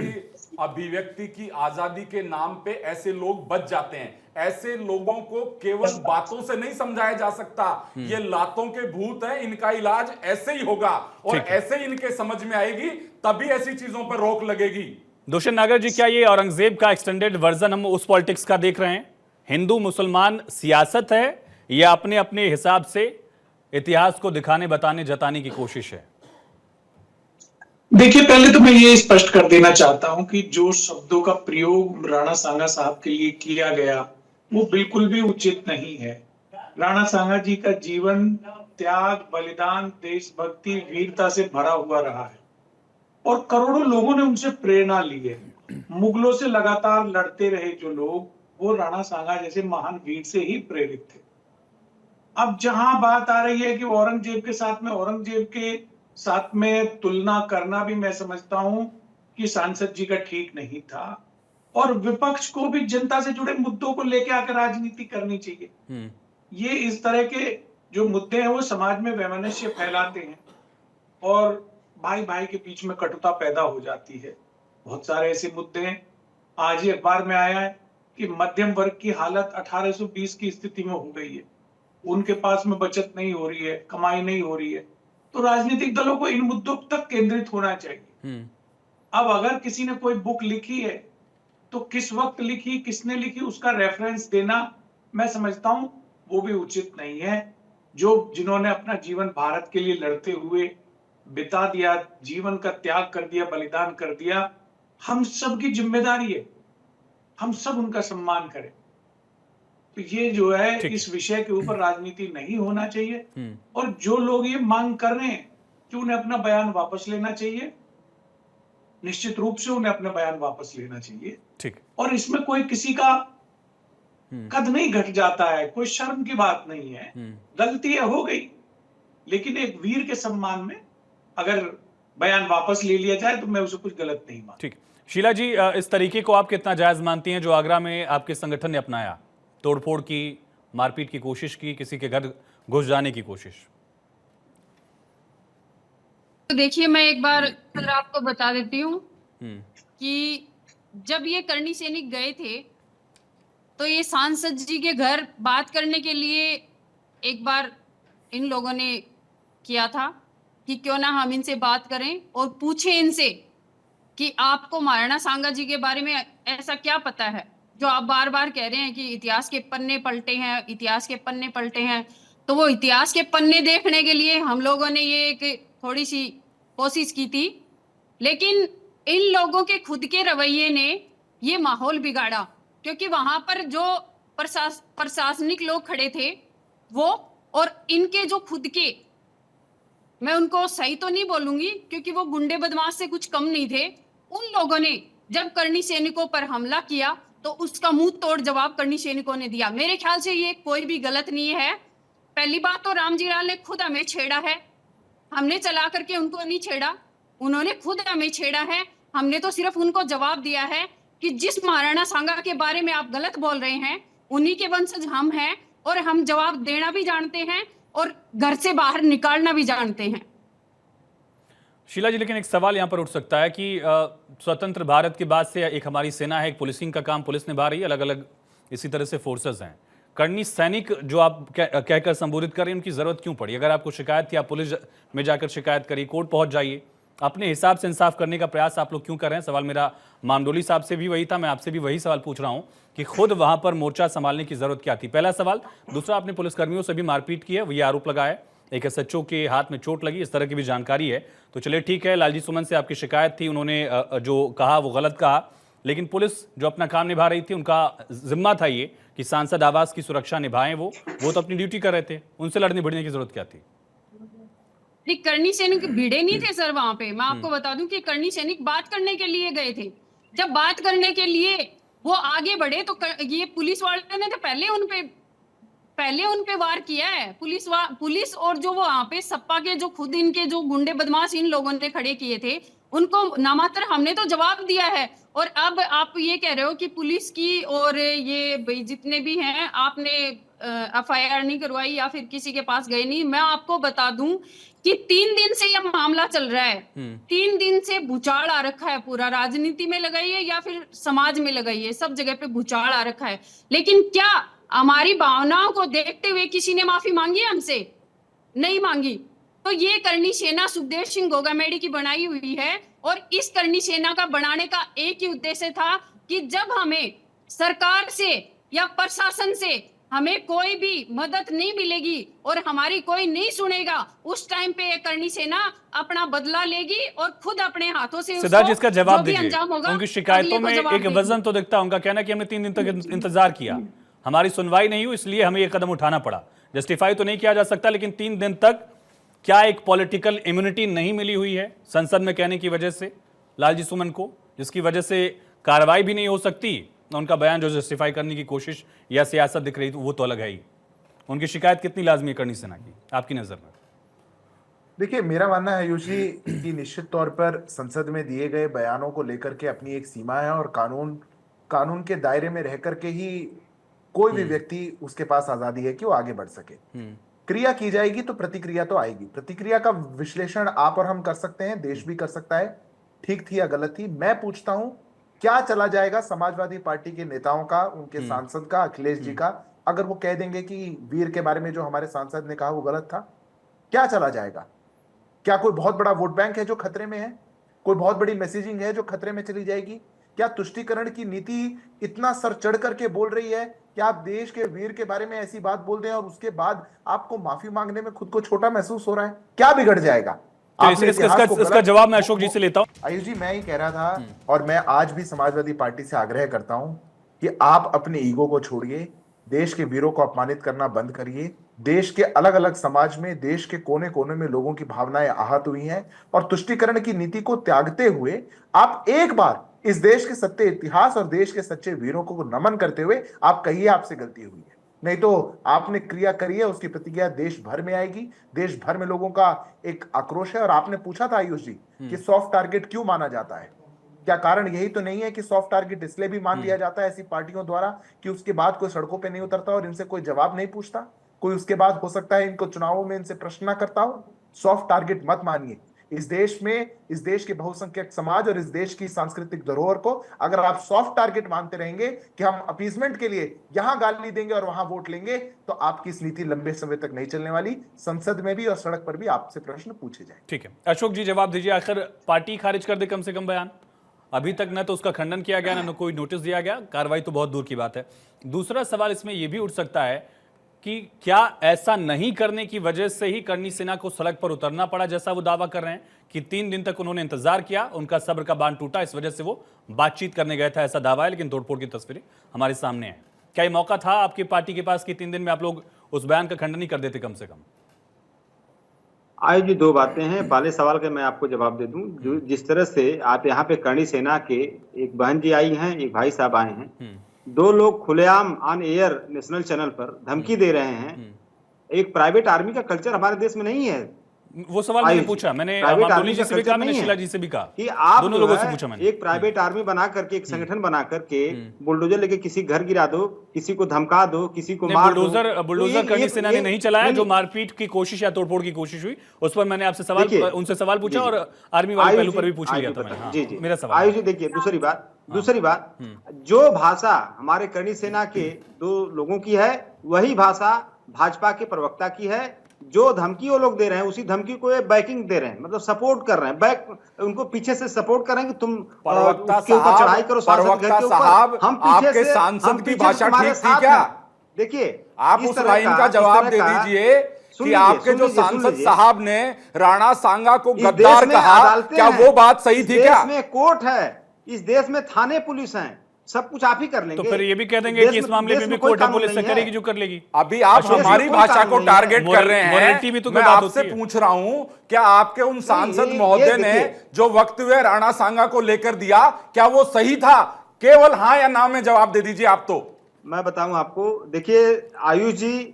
अभिव्यक्ति की आजादी के नाम पे ऐसे लोग बच जाते हैं। ऐसे लोगों को केवल बातों से नहीं समझाया जा सकता। ये लातों के भूत हैं, इनका इलाज ऐसे ही होगा और ऐसे ही इनके समझ में आएगी, तभी ऐसी चीजों पर रोक लगेगी। दुष्यंत नागर जी, क्या ये औरंगजेब का एक्सटेंडेड वर्जन हम उस पॉलिटिक्स का देख रहे हैं? हिंदू मुसलमान सियासत है या अपने अपने हिसाब से इतिहास को दिखाने, बताने, जताने की कोशिश है? देखिए, पहले तो मैं ये स्पष्ट कर देना चाहता हूं कि जो शब्दों का प्रयोग राणा सांगा साहब के लिए किया गया वो बिल्कुल भी उचित नहीं है। राणा सांगा जी का जीवन त्याग, बलिदान, देशभक्ति, वीरता से भरा हुआ रहा है और करोड़ों लोगों ने उनसे प्रेरणा ली है। मुगलों से लगातार लड़ते रहे जो लोग, वो राणा सांगा जैसे महान वीर से ही प्रेरित थे। अब जहां बात आ रही है कि औरंगजेब के साथ में तुलना करना भी मैं समझता हूं कि सांसद जी का ठीक नहीं था और विपक्ष को भी जनता से जुड़े मुद्दों को लेकर आकर राजनीति करनी चाहिए। ये इस तरह के जो मुद्दे हैं वो समाज में वैमनस्य फैलाते हैं और भाई भाई के बीच में कटुता पैदा हो जाती है। बहुत सारे ऐसे मुद्दे हैं। आज ही अखबार में आया है कि मध्यम वर्ग की हालत 1820 की स्थिति में हो गई है। उनके पास में बचत नहीं हो रही है, कमाई नहीं हो रही है। तो राजनीतिक दलों को इन मुद्दों तक केंद्रित होना चाहिए। अब अगर किसी ने कोई बुक लिखी है तो किस वक्त लिखी, किसने लिखी, उसका रेफरेंस देना मैं समझता हूं वो भी उचित नहीं है। जिन्होंने अपना जीवन भारत के लिए लड़ते हुए बिता दिया, जीवन का त्याग कर दिया, बलिदान कर दिया, हम सबकी जिम्मेदारी है, हम सब उनका सम्मान करें। तो ये जो है इस विषय के ऊपर राजनीति नहीं होना चाहिए और जो लोग ये मांग कर रहे हैं कि उन्हें अपना बयान वापस लेना चाहिए, निश्चित रूप से उन्हें अपना बयान वापस लेना चाहिए। ठीक। और इसमें कोई किसी का कद नहीं घट जाता है, कोई शर्म की बात नहीं है। गलती हो गई, लेकिन एक वीर के सम्मान में अगर बयान वापस ले लिया जाए तो मैं उसे कुछ गलत नहीं मानता। ठीक। शीला जी, इस तरीके को आप कितना जायज मानती हैं जो आगरा में आपके संगठन ने अपनाया? तोड़फोड़ की, मारपीट की कोशिश की, किसी के घर घुस जाने की कोशिश? तो देखिए, मैं एक बार फिर आपको बता देती हूँ कि जब ये करणी सैनिक गए थे तो ये सांसद जी के घर बात करने के लिए एक बार इन लोगों ने किया था कि क्यों ना हम इनसे बात करें और पूछें इनसे कि आपको महाराणा सांगा जी के बारे में ऐसा क्या पता है जो आप बार बार कह रहे हैं कि इतिहास के पन्ने पलटे हैं, इतिहास के पन्ने पलटे हैं। तो वो इतिहास के पन्ने देखने के लिए हम लोगों ने ये एक थोड़ी सी कोशिश की थी, लेकिन इन लोगों के खुद के रवैये ने ये माहौल बिगाड़ा, क्योंकि वहां पर जो प्रशासनिक लोग खड़े थे वो और इनके जो खुद के, मैं उनको सही तो नहीं बोलूंगी क्योंकि वो गुंडे बदमाश से कुछ कम नहीं थे, उन लोगों ने जब करणी सैनिकों पर हमला किया तो उसका मुंह तोड़ जवाब करणी सैनिकों ने दिया। मेरे ख्याल से ये कोई भी गलत नहीं है। पहली बात तो रामजी लाल ने खुद हमें छेड़ा है, हमने चला करके उनको नहीं छेड़ा, उन्होंने खुद हमें छेड़ा है। हमने तो सिर्फ उनको जवाब दिया है कि जिस महाराणा सांगा के बारे में आप गलत बोल रहे हैं उन्हीं के वंशज हम हैं और हम जवाब देना भी जानते हैं और घर से बाहर निकालना भी जानते हैं। शीला जी, लेकिन एक सवाल यहां पर उठ सकता है कि स्वतंत्र भारत के बाद से एक हमारी सेना है, एक पुलिसिंग का काम पुलिस निभा रही है, अलग अलग इसी तरह से फोर्सेस हैं। करणी सैनिक जो आप कहकर संबोधित कर रहे हैं, उनकी जरूरत क्यों पड़ी? अगर आपको शिकायत थी, आप पुलिस में जाकर शिकायत करिए, कोर्ट पहुंच जाइए। अपने हिसाब से इंसाफ करने का प्रयास आप लोग क्यों कर रहे हैं? सवाल मेरा मामडोली साहब से भी वही था, मैं आपसे भी वही सवाल पूछ रहा हूं कि खुद वहां पर मोर्चा संभालने की जरूरत क्या थी? पहला सवाल। दूसरा, आपने पुलिसकर्मियों से भी मारपीट की है, ये आरोप लगाया है, एक एसएचओ के हाथ में चोट लगी, इस तरह की भी जानकारी है। तो चलिए ठीक है, लालजी सुमन से आपकी शिकायत थी, उन्होंने जो कहा वो गलत कहा, लेकिन पुलिस जो अपना काम निभा रही थी उनका जिम्मा था ये कि सांसद आवास की सुरक्षा निभाएं। वो तो अपनी ड्यूटी कर रहे थे, उनसे लड़ने भिड़ने की जरूरत क्या थी? करणी सैनिक भिड़े नहीं थे सर वहां पे। मैं आपको बता दूं कि करणी सैनिक बात करने के लिए गए थे। जब बात करने के लिए वो आगे बढ़े तो ये पुलिस वाले ने तो पहले उन पे वार किया है। पुलिस और जो वो वहां पे सपा के जो खुद इनके जो गुंडे बदमाश इन लोगों ने खड़े किए थे, उनको नामात्र हमने तो जवाब दिया है। और अब आप ये कह रहे हो कि पुलिस की और ये भाई जितने भी हैं आपने एफआईआर नहीं करवाई या फिर किसी के पास गए नहीं। मैं आपको बता दूं कि 3 दिन से यह मामला चल रहा है। 3 दिन से भूचाल आ रखा है, पूरा राजनीति में लगाइए या फिर समाज में लगाइए, सब जगह पे भूचाल आ रखा है। लेकिन क्या हमारी भावनाओं को देखते हुए किसी ने माफी मांगी है हमसे? नहीं मांगी। तो ये करनी सेना सुखदेव सिंह गोगामेडी की बनाई हुई है और इस करनी सेना का बनाने का एक ही उद्देश्य था कि जब हमें सरकार से या प्रशासन से हमें कोई भी मदद नहीं मिलेगी और हमारी कोई नहीं सुनेगा, उस टाइम पे ये करनी सेना अपना बदला लेगी और खुद अपने हाथों से सिद्धार्थ जी, इसका जवाब जो भी दीजिए। अंजाम होगा उनकी शिकायतों में एक वजन तो दिखता है, उनका कहना कि हमने 3 दिन तक इंतजार किया, हमारी सुनवाई नहीं हुई, इसलिए हमें यह कदम उठाना पड़ा। जस्टिफाई तो नहीं किया जा सकता, लेकिन 3 दिन तक क्या एक पॉलिटिकल इम्यूनिटी नहीं मिली हुई है संसद में कहने की वजह से लालजी सुमन को, जिसकी वजह से कार्रवाई भी नहीं हो सकती? उनका बयान जो जस्टिफाई करने की कोशिश या सियासत दिख रही वो तो अलग है ही। उनकी शिकायत कितनी लाजमी है करनी सेना की आपकी नजर में? देखिए, मेरा मानना है आयुष जी कि निश्चित तौर पर संसद में दिए गए बयानों को लेकर के अपनी एक सीमा है और कानून के दायरे में रह करके ही कोई भी व्यक्ति उसके पास आजादी है कि वो आगे बढ़ सके। क्रिया की जाएगी तो प्रतिक्रिया तो आएगी। प्रतिक्रिया का विश्लेषण आप और हम कर सकते हैं, देश भी कर सकता है, ठीक थी या गलत थी। मैं पूछता हूं, क्या चला जाएगा समाजवादी पार्टी के नेताओं का, उनके सांसद का, अखिलेश जी का, अगर वो कह देंगे कि वीर के बारे में जो हमारे सांसद ने कहा वो गलत था? क्या चला जाएगा? क्या कोई बहुत बड़ा वोट बैंक है जो खतरे में है? कोई बहुत बड़ी मैसेजिंग है जो खतरे में चली जाएगी? क्या तुष्टीकरण की नीति इतना सर चढ़ करके बोल रही है कि आप देश के वीर के बारे में ऐसी बात बोल दें और उसके बाद आपको माफी मांगने में खुद को छोटा महसूस हो रहा है? क्या बिगड़ जाएगा? इसका जवाब मैं अशोक जी से लेता हूं। आयुष जी, मैं ही कह रहा था और मैं आज भी समाजवादी पार्टी से आग्रह करता हूं कि आप अपने ईगो को छोड़िए, देश के वीरों को अपमानित करना बंद करिए। देश के अलग अलग समाज में, देश के कोने कोने में लोगों की भावनाएं आहत हुई हैं और तुष्टीकरण की नीति को त्यागते हुए आप एक बार इस देश के सच्चे इतिहास और देश के सच्चे वीरों को नमन करते हुए आप कहिए आपसे गलती हुई है। नहीं तो आपने क्रिया करी है, उसकी प्रतिक्रिया देश भर में आएगी। देश भर में लोगों का एक आक्रोश है। और आपने पूछा था आयुष जी कि सॉफ्ट टारगेट क्यों माना जाता है? क्या कारण यही तो नहीं है कि सॉफ्ट टारगेट इसलिए भी मान लिया जाता है ऐसी पार्टियों द्वारा कि उसके बाद कोई सड़कों पे नहीं उतरता और इनसे कोई जवाब नहीं पूछता, कोई उसके बाद हो सकता है इनको चुनावों में इनसे प्रश्न ना करता हो? सॉफ्ट टारगेट मत मानिए। इस देश में, इस देश के बहुसंख्यक समाज और इस देश की सांस्कृतिक धरोहर को अगर आप सॉफ्ट टारगेट मानते रहेंगे कि हम अपीजमेंट के लिए यहां गाली देंगे और वहां वोट लेंगे, तो आपकी इस नीति लंबे समय तक नहीं चलने वाली। संसद में भी और सड़क पर भी आपसे प्रश्न पूछे जाए। ठीक है, अशोक जी जवाब दीजिए। आखिर पार्टी खारिज कर दे कम से कम बयान, अभी तक न तो उसका खंडन किया गया, न कोई नोटिस दिया गया, कार्रवाई तो बहुत दूर की बात है। दूसरा सवाल इसमें यह भी उठ सकता है कि क्या ऐसा नहीं करने की वजह से ही करनी सेना को सड़क पर उतरना पड़ा, जैसा वो दावा कर रहे हैं कि 3 दिन तक उन्होंने इंतजार किया, उनका सब्र का बांध टूटा, इस वजह से वो बातचीत करने गए था, ऐसा दावा है। लेकिन तोड़फोड़ की तस्वीरें हमारे सामने है। क्या ये मौका था आपकी पार्टी के पास कि 3 दिन में आप लोग उस बयान का खंडन ही कर देते कम से कम? आयुष जी, 2 बातें हैं। पहले सवाल का मैं आपको जवाब दे दूं। जो जिस तरह से आप यहाँ पे करनी सेना के एक बहन जी आई हैं, एक भाई साहब आए हैं, 2 लोग खुलेआम ऑन एयर नेशनल चैनल पर धमकी दे रहे हैं। एक प्राइवेट आर्मी का कल्चर हमारे देश में नहीं है। वो सवाल मैंने पूछा, मैंने माधुरी जी से भी कहा, मैंने शीला जी से भी कहा कि आप दोनों लोगों से पूछा मैंने। एक प्राइवेट आर्मी बना करके, एक संगठन बना करके बुलडोजर लेके किसी घर गिरा दो, किसी को धमका दो, किसी को मार दो। बुलडोजर करनी सेना ने नहीं चलाया। जो मारपीट की कोशिश या तोड़फोड़ की कोशिश हुई उस पर मैंने आपसे उनसे सवाल पूछा और आर्मी वाले पहलू पर भी पूछ लिया था मैंने। जी जी, मेरा सवाल। आयुष जी देखिए, दूसरी बात, जो भाषा हमारे करनी सेना के 2 लोगों की है, वही भाषा भाजपा के प्रवक्ता की है। जो धमकी वो लोग दे रहे हैं, उसी धमकी को ये बैकिंग दे रहे हैं, मतलब सपोर्ट कर रहे हैं, उनको पीछे से सपोर्ट कर रहे हैं कि तुम उसके ऊपर चढ़ाई करो, सांसद घर के ऊपर। हम आपके सांसद की भाषा ठीक थी क्या? देखिए, आप उस लाइन का जवाब दे दीजिए कि आपके जो सांसद साहब ने राणा सांगा को गद्दार कहा, क्या वो बात सही थी क्या? इस देश में कोर्ट है, इस देश में थाने पुलिस हैं, सब कुछ आप ही कर लेंगे। तो फिर ये भी कह देंगे कि इस मामले में भी कोर्ट है, पुलिस से करेगी जो कर लेगी। अभी आप हमारी भाषा को टारगेट कर रहे हैं। मैं आपसे पूछ रहा हूं, क्या आपके उन सांसद महोदय ने जो वक्तव्य राणा सांगा को लेकर दिया, क्या वो सही था? केवल हाँ या ना में जवाब दे दीजिए आप। तो मैं बताऊं आपको, देखिए आयुष जी,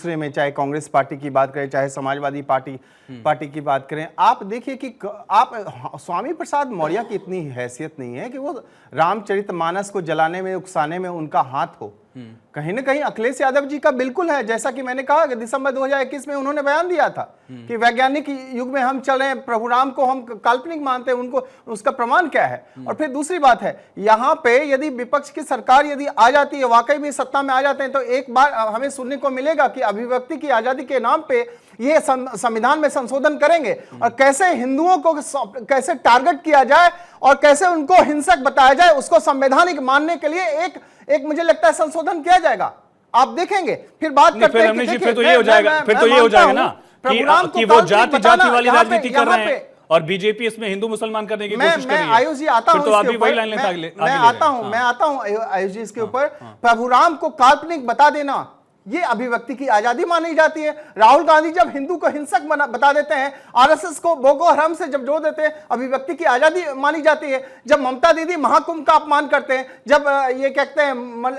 दूसरे में, चाहे कांग्रेस पार्टी की बात करें, चाहे समाजवादी पार्टी की बात करें, आप देखिए कि आप स्वामी प्रसाद मौर्य की इतनी हैसियत नहीं है कि वो रामचरितमानस को जलाने में, उकसाने में उनका हाथ हो। कहीं ना कहीं अखिलेश यादव जी का बिल्कुल है, जैसा कि मैंने कहा कि दिसंबर 2021 में उन्होंने बयान दिया था कि वैज्ञानिक युग में हम चल रहे हैं, प्रभु राम को हम काल्पनिक मानते हैं, उनको उसका प्रमाण क्या है। और फिर दूसरी बात है, यहाँ पे यदि विपक्ष की सरकार यदि आ जाती है, वाकई में सत्ता में आ जाते हैं, तो एक बार हमें सुनने को मिलेगा कि अभिव्यक्ति की आजादी के नाम पे ये संविधान में संशोधन करेंगे और कैसे हिंदुओं को कैसे टारगेट किया जाए और कैसे उनको हिंसक बताया जाए, उसको संवैधानिक मानने के लिए एक मुझे लगता है संशोधन किया जाएगा। आप देखेंगे फिर बात करते हैं कि फिर तो ये हो जाएगा, फिर तो ये हो जाएगा ना कि वो जाति वाली राजनीति कर रहे हैं और बीजेपी इसमें हिंदू मुसलमान करने की कोशिश कर रही है। आयुष जी आता हूं, तो आप भी वही लाइन लेता मैं आता हूं आयुष जी इसके ऊपर। प्रभु राम को काल्पनिक बता देना ये अभिव्यक्ति की आजादी मानी जाती है। राहुल गांधी जब हिंदू को हिंसक बता देते हैं, आरएसएस को बोको हराम से जब जोड़ देते हैं, अभिव्यक्ति की आजादी मानी जाती है। जब ममता दीदी महाकुंभ का अपमान करते हैं, जब ये कहते हैं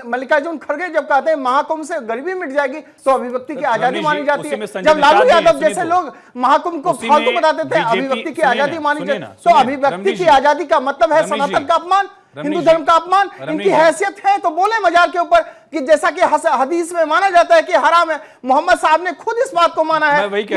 मल्लिकार्जुन खड़गे जब कहते हैं महाकुंभ से गरीबी मिट जाएगी, तो अभिव्यक्ति की आजादी मानी जाती है। जब लालू यादव जैसे लोग महाकुंभ को फालतू बताते थे, अभिव्यक्ति की आजादी मानी जाती है। तो अभिव्यक्ति की आजादी का मतलब है सनातन का अपमान, हिंदू धर्म का अपमान। इनकी हैसियत है तो बोले मजार के ऊपर कि जैसा कि हदीस में माना जाता है कि हराम है। मोहम्मद साहब ने खुद इस बात को माना है कि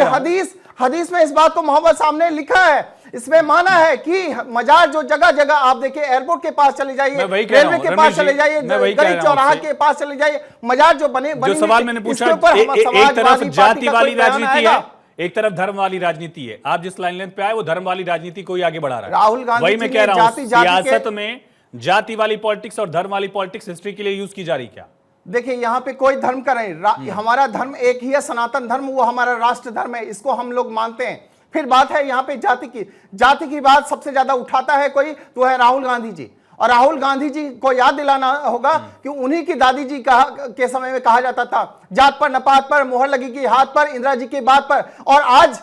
हदीस में इस बात को मोहम्मद साहब ने लिखा है, इसमें माना है कि मजार जो जगह जगह आप देखिए, एयरपोर्ट के पास चले जाइए, रेलवे के पास चले जाइए, गरीब चौराहा के पास चले जाइए, मजार जो बनी सवाल मैंने पूछा, एक तरफ जाति वाली राजनीति है, एक तरफ धर्म वाली राजनीति है। आप जिस लाइन पे आए वो धर्म वाली राजनीति को ही आगे बढ़ा रहा है। राहुल गांधी वही मैं कह रहा हूं, सियासत में जाति वाली पॉलिटिक्स और धर्म वाली पॉलिटिक्स हिस्ट्री के लिए यूज की जा रही क्या? देखिए यहाँ पे कोई धर्म का नहीं, हमारा धर्म एक ही है, सनातन धर्म, वो हमारा राष्ट्र धर्म है, इसको हम लोग मानते हैं। फिर बात है यहाँ पे जाति की बात सबसे ज्यादा उठाता है कोई तो है राहुल गांधी जी। और राहुल गांधी जी को याद दिलाना होगा कि उन्हीं की दादी जी के समय में कहा जाता था, जात पर नपात पर मोहर लगेगी हाथ पर, इंदिरा जी की बात पर। और आज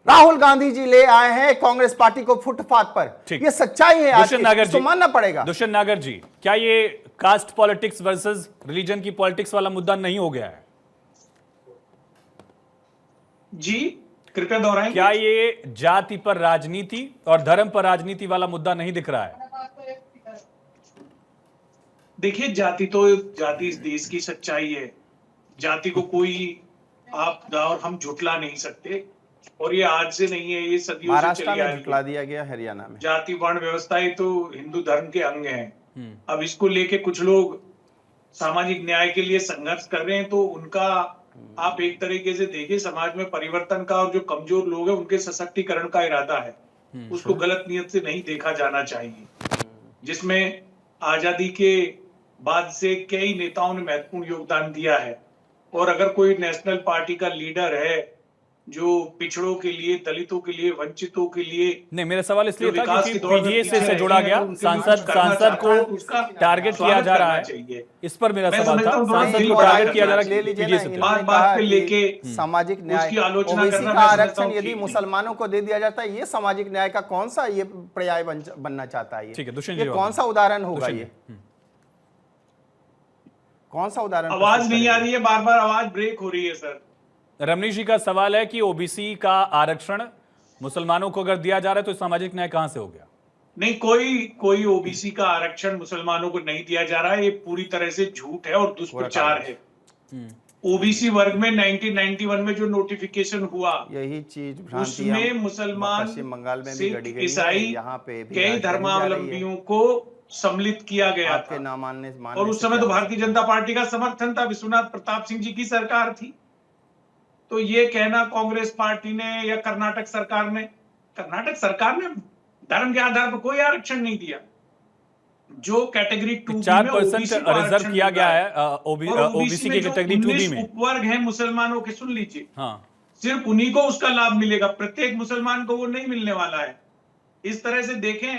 राहुल गांधी जी ले आए हैं कांग्रेस पार्टी को फुटपाथ पर। ये सच्चाई है, आज इसको मानना पड़ेगा। दुष्यंत नागर जी, क्या ये कास्ट पॉलिटिक्स वर्सेस रिलीजन की पॉलिटिक्स वाला मुद्दा नहीं हो गया है? जी कृपया दोहराएं। क्या ये जाति पर राजनीति और धर्म पर राजनीति वाला मुद्दा नहीं दिख रहा है? देखिए, जाति इस देश की सच्चाई है। जाति को कोई आप और हम झुटला नहीं सकते, और ये आज से नहीं है, ये सदियों से चली आ रही है। दिया गया हरियाणा में जाति वर्ण व्यवस्था ही तो हिंदू धर्म के अंग हैं। अब इसको लेके कुछ लोग सामाजिक न्याय के लिए संघर्ष कर रहे हैं, तो उनका आप एक तरीके से देखिए, समाज में परिवर्तन का और जो कमजोर लोग हैं उनके सशक्तिकरण का इरादा है, उसको गलत नियत से नहीं देखा जाना चाहिए। जिसमें आजादी के बाद से कई नेताओं ने महत्वपूर्ण योगदान दिया है, और अगर कोई नेशनल पार्टी का लीडर है जो पिछड़ों के लिए, दलितों के लिए, वंचितों के लिए, नहीं, मेरा सवाल इसलिए था क्योंकि पीडीएस से जुड़ा गया, सांसद को टारगेट किया जा रहा है, इस पर मेरा सवाल था। सांसद को टारगेट किया जा रहा है पीडीएस से, बात पे लेके सामाजिक न्याय उसकी आलोचना ओबीसी करना का मैं आरक्षण समझता हूं यदि कि मुसलमानों को दे दिया जाता है, ये सामाजिक न्याय का कौन सा ये पर्याय बनना चाहता है? ठीक है, दुष्यंत ये जी, कौन सा उदाहरण होगा? ये कौन सा उदाहरण? आवाज नहीं आ रही है, बार बार आवाज ब्रेक हो रही है सर। रमनीश जी का सवाल है कि ओबीसी का आरक्षण मुसलमानों को अगर दिया जा रहा है तो सामाजिक न्याय कहां से हो गया? नहीं, कोई ओबीसी का आरक्षण मुसलमानों को नहीं दिया जा रहा है, ये पूरी तरह से झूठ है और दुष्प्रचार है। ओबीसी वर्ग में 1991 में जो नोटिफिकेशन हुआ, यही चीज उसमें मुसलमान, पश्चिम बंगाल में भी सिख, गड़ी गई, ईसाई, यहाँ पे भी कई धर्मावलंबियों को सम्मिलित किया गया था। ना मानने और उस समय तो भारतीय जनता पार्टी का समर्थन था, विश्वनाथ प्रताप सिंह जी की सरकार थी। तो ये कहना कांग्रेस पार्टी ने या कर्नाटक सरकार ने धर्म के आधार पर कोई आरक्षण नहीं दिया। जो कैटेगरी 2 4% रिजर्व किया गया है ओबीसी के कैटेगरी 2B में। उपवर्ग है मुसलमानों के, सुन लीजिए, हाँ, सिर्फ उन्हीं को उसका लाभ मिलेगा, प्रत्येक मुसलमान को वो नहीं मिलने वाला है। इस तरह से देखें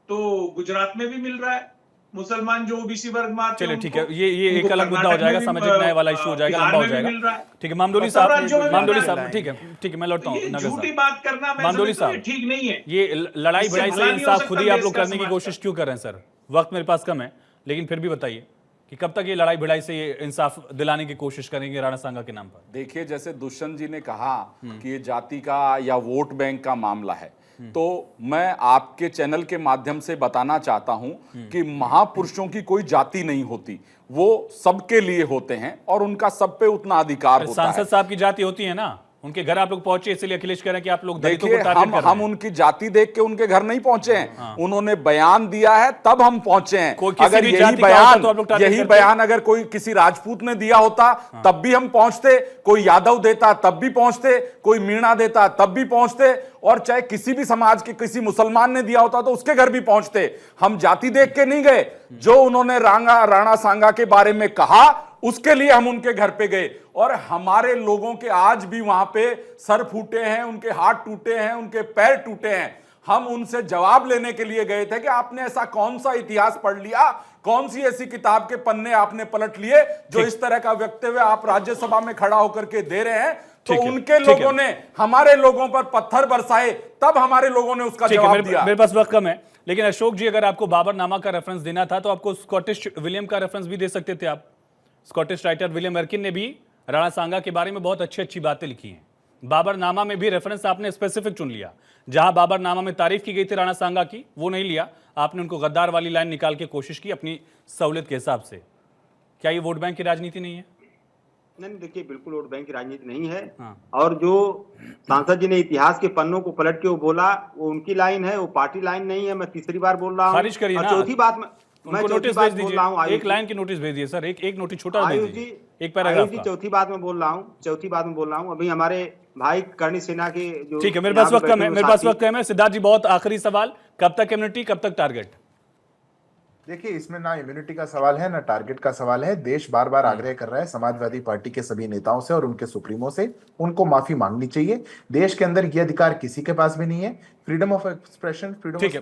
तो गुजरात में भी मिल रहा है, मुसलमान जो ओबीसी वर्ग में आते हैं। चलिए ठीक है, ये एक अलग मुद्दा हो जाएगा, सामाजिक न्याय वाला इशू हो जाएगा, लंबा हो जाएगा। ठीक है, मामदोली साहब, ठीक है, मैं लौटता हूँ। झूठी बात करना मामदोली साहब, ठीक नहीं है। ये लड़ाई भिड़ाई से इंसाफ खुद ही आप लोग करने की कोशिश क्यों कर रहे हैं सर? वक्त मेरे पास कम है, लेकिन फिर भी बताइए कि कब तक ये लड़ाई भिड़ाई से ये इंसाफ दिलाने की कोशिश करेंगे राणा सांगा के नाम पर? देखिए, जैसे दुष्यंत जी ने कहा कि ये जाति का या वोट बैंक का मामला है, तो मैं आपके चैनल के माध्यम से बताना चाहता हूं कि महापुरुषों की कोई जाति नहीं होती, वो सबके लिए होते हैं और उनका सब पे उतना अधिकार होता है। सांसद साहब की जाति होती है ना, उनके घर आप लोग पहुंचे, इसलिए अखिलेश कह रहे हैं कि आप लोग दलितों को देखिए, टारगेट कर रहे हम हैं। उनकी जाति देख के उनके घर नहीं पहुंचे हैं, उन्होंने बयान दिया है तब हम पहुंचे हैं। कोई किसी अगर भी यही जाति का होता बयान तो आप लोग टारगेट यही करते? बयान अगर कोई किसी राजपूत ने दिया होता तब भी हम पहुंचते, कोई यादव देता तब भी पहुंचते, कोई मीणा देता तब भी पहुंचते, और चाहे किसी भी समाज के किसी मुसलमान ने दिया होता तो उसके घर भी पहुंचते। हम जाति देख के नहीं गए, जो उन्होंने राणा सांगा के बारे में कहा उसके लिए हम उनके घर पे गए, और हमारे लोगों के आज भी वहां पे सर फूटे हैं, उनके हाथ टूटे हैं, उनके पैर टूटे हैं। हम उनसे जवाब लेने के लिए गए थे कि आपने ऐसा कौन सा इतिहास पढ़ लिया, कौन सी ऐसी किताब के पन्ने आपने पलट लिए जो इस तरह का वक्तव्य आप राज्यसभा में खड़ा होकर के दे रहे हैं। तो उनके लोगों ने हमारे लोगों पर पत्थर बरसाए, तब हमारे लोगों ने उसका जवाब दिया। मेरे पास वक्त कम है, लेकिन अशोक जी, अगर आपको बाबरनामा का रेफरेंस देना था तो आपको स्कॉटिश विलियम का रेफरेंस भी दे सकते थे। आप स्कॉटिश राइटर विलियम एर्किन ने भी राणा सांगा के बारे में बहुत अच्छी अच्छी बातें लिखी हैं। बाबरनामा में भी रेफरेंस आपने स्पेसिफिक चुन लिया, जहां बाबरनामा में तारीफ की गई थी राणा सांगा की, वो नहीं लिया आपने, उनको गद्दार वाली लाइन निकाल के कोशिश की अपनी सहूलियत के हिसाब से। क्या ये वोट बैंक की राजनीति नहीं है? नहीं, देखिए, बिल्कुल वोट बैंक की राजनीति नहीं है। और जो सांसद जी ने इतिहास के पन्नों को पलट के वो बोला, वो उनकी लाइन है, वो पार्टी लाइन नहीं है। मैं तीसरी बार बोल रहा हूँ। खारिज करिए ना। चौथी बात मैं नोटिस बात भेज बोल रहा हूँ, दीजिए, एक लाइन की नोटिस भेज दीजिए सर, एक नोटिस छोटा भेज दीजिए, एक पैराग्राफ का। चौथी बात में बोल रहा हूँ। अभी हमारे भाई करणी सेना के जो, ठीक है, मेरे पास वक्त कम है, सिद्धार्थ जी, बहुत आखिरी सवाल, कब तक इम्यूनिटी, कब तक टारगेट? देखिए, इसमें ना इम्यूनिटी का सवाल है ना टारगेट का सवाल है। देश बार बार आग्रह कर रहा है समाजवादी पार्टी के सभी नेताओं से और उनके सुप्रीमो से, उनको माफी मांगनी चाहिए। देश के अंदर ये अधिकार किसी के पास भी नहीं है। Freedom of expression, freedom